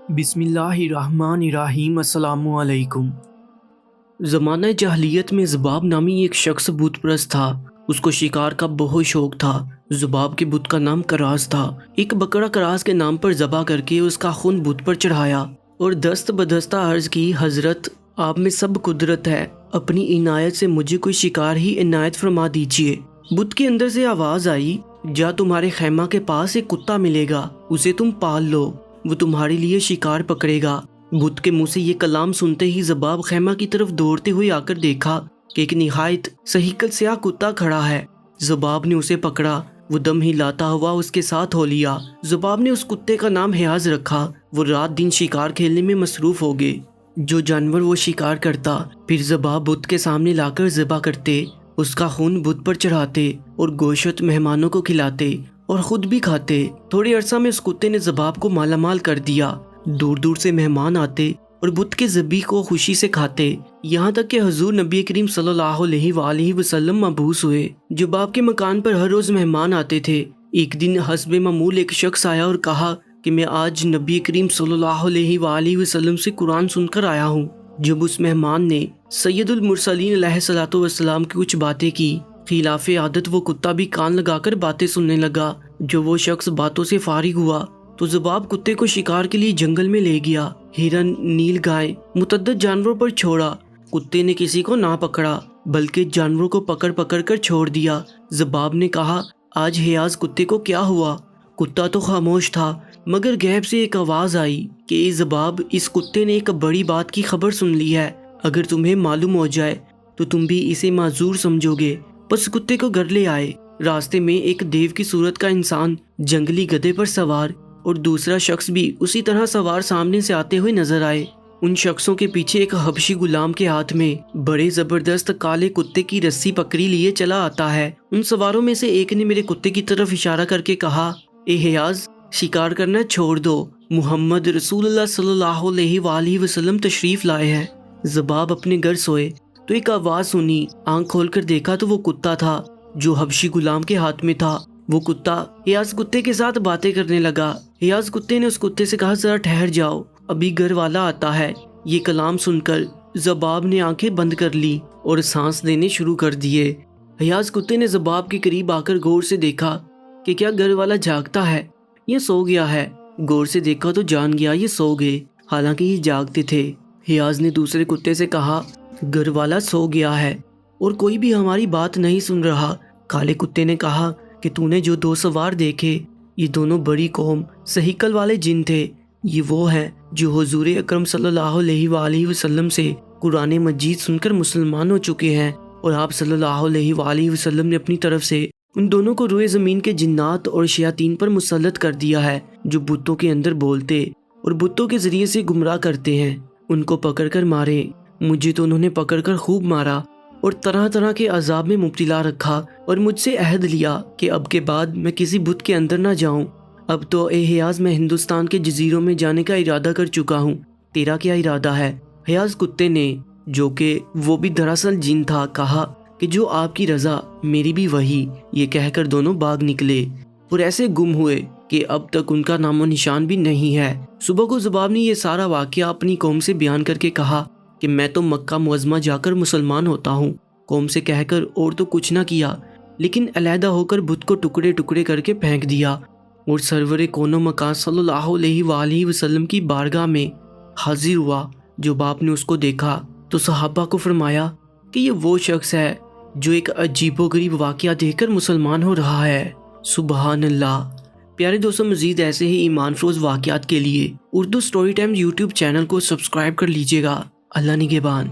بسم اللہ الرحمن الرحیم۔ السلام علیکم۔ زمانہ جاہلیت میں ذباب نامی ایک شخص بت پرست تھا۔ اس کو شکار کا بہت شوق تھا۔ ذباب کے بت کا نام کراس تھا۔ ایک بکرا کراس کے نام پر ذبح کر کے اس کا خون بت پر چڑھایا اور دست بدستہ عرض کی، حضرت آپ میں سب قدرت ہے، اپنی عنایت سے مجھے کوئی شکار ہی عنایت فرما دیجیے۔ بت کے اندر سے آواز آئی، جا تمہارے خیمہ کے پاس ایک کتا ملے گا، اسے تم پال لو، وہ تمہارے لیے شکار پکڑے گا۔ بت کے منہ سے یہ کلام سنتے ہی ذباب خیمہ کی طرف دوڑتے ہوئے آ کر دیکھا کہ ایک نہایت سہیکل سیاہ کتا کھڑا ہے۔ ذباب نے اسے پکڑا، وہ دم ہلاتا ہوا اس کے ساتھ ہو لیا۔ ذباب نے اس کتے کا نام حیاض رکھا۔ وہ رات دن شکار کھیلنے میں مصروف ہو گئے۔ جو جانور وہ شکار کرتا، پھر ذباب بت کے سامنے لا کر ذبح کرتے، اس کا خون بت پر چڑھاتے اور گوشت مہمانوں کو کھلاتے اور خود بھی کھاتے۔ تھوڑے عرصہ میں اس کتے نے ذباب کو مالا مال کر دیا۔ دور دور سے مہمان آتے اور بت کے ذبیح کو خوشی سے کھاتے، یہاں تک کہ حضور نبی کریم صلی اللہ علیہ وآلہ وسلم مبعوث ہوئے۔ ذباب کے مکان پر ہر روز مہمان آتے تھے۔ ایک دن حسب معمول ایک شخص آیا اور کہا کہ میں آج نبی کریم صلی اللہ علیہ وآلہ وسلم سے قرآن سن کر آیا ہوں۔ جب اس مہمان نے سید المرسلین علیہ الصلوۃ والسلام کی کچھ باتیں کی، خلاف عادت وہ کتا بھی کان لگا کر باتیں سننے لگا۔ جو وہ شخص باتوں سے فارغ ہوا تو ذباب کتے کو شکار کے لیے جنگل میں لے گیا۔ ہرن، نیل گائے، متعدد جانوروں پر چھوڑا۔ کتے نے کسی کو نہ پکڑا بلکہ جانوروں کو پکڑ پکڑ کر چھوڑ دیا۔ ذباب نے کہا، آج حیاض کتے کو کیا ہوا؟ کتا تو خاموش تھا، مگر غیب سے ایک آواز آئی کہ اے ذباب، اس کتے نے ایک بڑی بات کی خبر سن لی ہے۔ اگر تمہیں معلوم ہو جائے تو تم بھی اسے معذور سمجھو گے۔ بس کتے کو گھر لے آئے۔ راستے میں ایک دیو کی صورت کا انسان جنگلی گدھے پر سوار اور دوسرا شخص بھی اسی طرح سوار سامنے سے آتے ہوئے نظر آئے۔ ان شخصوں کے پیچھے ایک حبشی غلام کے ہاتھ میں بڑے زبردست کالے کتے کی رسی پکڑی لیے چلا آتا ہے۔ ان سواروں میں سے ایک نے میرے کتے کی طرف اشارہ کر کے کہا، اے حیاض، شکار کرنا چھوڑ دو، محمد رسول اللہ صلی اللہ علیہ وآلہ وسلم تشریف لائے ہیں۔ ذباب اپنے گھر سوئے تو ایک آواز سنی۔ آنکھ کھول کر دیکھا تو وہ کتا تھا جو حبشی غلام کے ہاتھ میں تھا۔ وہ کتا حیاض کتے کے ساتھ باتیں کرنے لگا۔ حیاض کتے نے اس کتے سے کہا، ذرا ٹھہر جاؤ، ابھی گھر والا آتا ہے۔ یہ کلام سن کر ذباب نے آنکھیں بند کر لی اور سانس لینے شروع کر دیے۔ حیاض کتے نے ذباب کے قریب آ کر غور سے دیکھا کہ کیا گھر والا جاگتا ہے یا سو گیا ہے۔ غور سے دیکھا تو جان گیا یہ سو گئے، حالانکہ یہ جاگتے تھے۔ حیاض نے دوسرے کتے سے کہا، گھر والا سو گیا ہے اور کوئی بھی ہماری بات نہیں سن رہا۔ کالے کتے نے کہا کہ تو نے جو دو سوار دیکھے، یہ دونوں بڑی قوم سہیکل والے جن تھے۔ یہ وہ ہیں جو حضور اکرم صلی اللہ علیہ وآلہ وسلم سے قرآن مجید سن کر مسلمان ہو چکے ہیں، اور آپ صلی اللہ علیہ وآلہ وسلم نے اپنی طرف سے ان دونوں کو روئے زمین کے جنات اور شیاطین پر مسلط کر دیا ہے، جو بتوں کے اندر بولتے اور بتوں کے ذریعے سے گمراہ کرتے ہیں۔ ان کو پکڑ کر مارے۔ مجھے تو انہوں نے پکڑ کر خوب مارا اور طرح طرح کے عذاب میں مبتلا رکھا، اور مجھ سے عہد لیا کہ اب کے بعد میں کسی بت کے اندر نہ جاؤں۔ اب تو اے حیاض، میں ہندوستان کے جزیروں میں جانے کا ارادہ کر چکا ہوں، تیرا کیا ارادہ ہے؟ حیاض کتے نے، جو کہ وہ بھی دراصل جن تھا، کہا کہ جو آپ کی رضا، میری بھی وہی۔ یہ کہہ کر دونوں بھاگ نکلے اور ایسے گم ہوئے کہ اب تک ان کا نام و نشان بھی نہیں ہے۔ صبح کو ذباب نے یہ سارا واقعہ اپنی قوم سے بیان کر کے کہا کہ میں تو مکہ معظمہ جا کر مسلمان ہوتا ہوں۔ قوم سے کہہ کر اور تو کچھ نہ کیا، لیکن علیحدہ ہو کر بت کو ٹکڑے ٹکڑے کر کے پھینک دیا اور سرور کون و مکان صلی اللہ علیہ وآلہ وسلم کی بارگاہ میں حاضر ہوا۔ جب آپ نے اس کو دیکھا تو صحابہ کو فرمایا کہ یہ وہ شخص ہے جو ایک عجیب و غریب واقعہ دیکھ کر مسلمان ہو رہا ہے۔ سبحان اللہ۔ پیارے دوستوں، مزید ایسے ہی ایمان فروز واقعات کے لیے Urdu story time YouTube channel کو سبسکرائب کر لیجیے گا۔ اللہ نگہبان۔